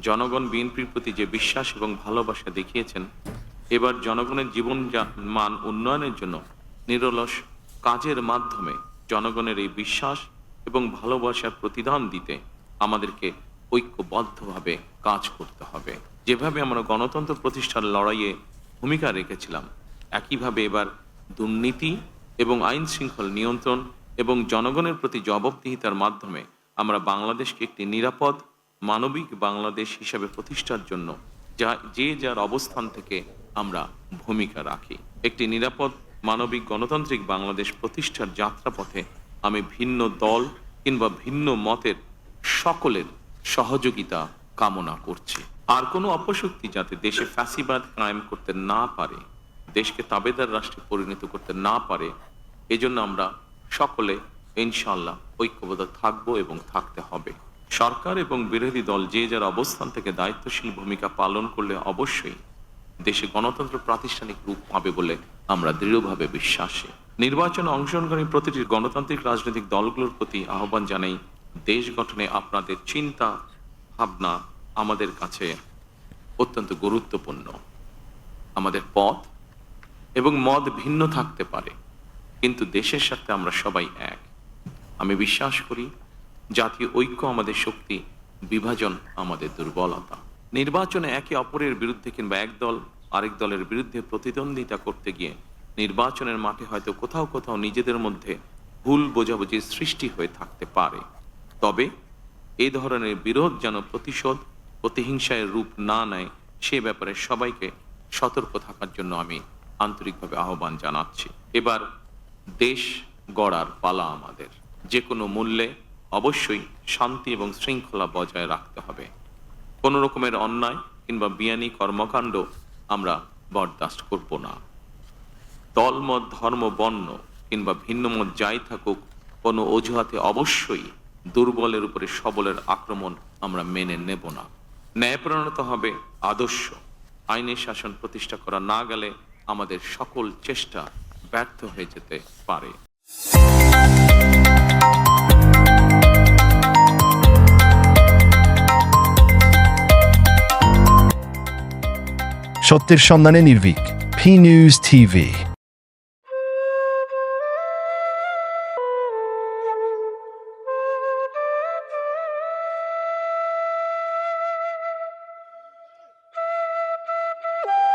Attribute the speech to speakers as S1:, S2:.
S1: জনগণ বিএনপির প্রতি যে বিশ্বাস এবং ভালোবাসা দেখিয়েছেন, এবার জনগণের জীবন মান উন্নয়নের জন্য নিরলস কাজের মাধ্যমে জনগণের এই বিশ্বাস এবং ভালোবাসার প্রতিদান দিতে আমাদেরকে ঐক্যবদ্ধভাবে কাজ করতে হবে। যেভাবে আমরা গণতন্ত্র প্রতিষ্ঠার লড়াইয়ে ভূমিকা রেখেছিলাম, একইভাবে এবার দুর্নীতি এবং আইন শৃঙ্খল নিয়ন্ত্রণ এবং জনগণের প্রতি জবাবদিহিতার মাধ্যমে আমরা বাংলাদেশকে একটি নিরাপদ মানবিক বাংলাদেশ হিসাবে প্রতিষ্ঠার জন্য যার অবস্থান থেকে আমরা ভূমিকা রাখি। একটি নিরাপদ মানবিক গণতান্ত্রিক বাংলাদেশ প্রতিষ্ঠার যাত্রাপথে আমি ভিন্ন দল কিংবা ভিন্ন মতের সকলের সহযোগিতা কামনা করছি। আর কোনো অপশক্তি যাতে দেশে ফ্যাসিবাদ কায়েম করতে না পারে, দেশকে তাবেদার রাষ্ট্রে পরিণত করতে না পারে, এজন্য আমরা সকলে ইনশাআল্লাহ ঐক্যবদ্ধ থাকবো এবং থাকতে হবে। সরকার এবং বিরোধী দল যে যার অবস্থান থেকে দায়িত্বশীল ভূমিকা পালন করলে অবশ্যই দেশে গণতন্ত্র প্রাতিষ্ঠানিক রূপ পাবে বলে আমরা দৃঢ়ভাবে বিশ্বাসী। নির্বাচনে অংশগ্রহণকারী প্রতিটি গণতান্ত্রিক রাজনৈতিক দলগুলোর প্রতি আহ্বান জানাই, দেশ গঠনে আপনাদের চিন্তা ভাবনা আমাদের কাছে অত্যন্ত গুরুত্বপূর্ণ। আমাদের পথ এবং মত ভিন্ন থাকতে পারে, কিন্তু দেশের সাথে আমরা সবাই এক। আমি বিশ্বাস করি জাতীয় ঐক্য আমাদের শক্তি, বিভাজন আমাদের দুর্বলতা। নির্বাচনে একে অপরের বিরুদ্ধে কিংবা এক দল আরেক দলের বিরুদ্ধে প্রতিদ্বন্দ্বিতা করতে গিয়ে নির্বাচনের মাঠে হয়তো কোথাও কোথাও নিজেদের মধ্যে ভুল বোঝাবুঝির সৃষ্টি হয়ে থাকতে পারে। তবে এই ধরনের বিরোধ যেন প্রতিশোধ প্রতিহিংসায় রূপ না নেয়, সে ব্যাপারে সবাইকে সতর্ক থাকার জন্য আমি আন্তরিকভাবে আহ্বান জানাচ্ছি। এবার দেশ গড়ার পালা আমাদের। যে কোনো মূল্যে অবশ্যই শান্তি এবং শৃঙ্খলা বজায় রাখতে হবে। কোনো রকমের অন্যায় কিংবা বিয়ানি কর্মকাণ্ড আমরা বরদাস্ত করব না। দলমত ধর্ম বর্ণ কিংবা ভিন্ন মত যাই থাকুক, কোনো অজুহাতে অবশ্যই দুর্বলের উপরে সবলের আক্রমণ আমরা মেনে নেব না। ন্যায়পরায়ণতা হবে আদর্শ। আইনের শাসন প্রতিষ্ঠা করা না গেলে আমাদের সকল চেষ্টা ব্যর্থ হয়ে যেতে পারে।
S2: সত্যের সন্ধানে নির্ভীক, P News TV।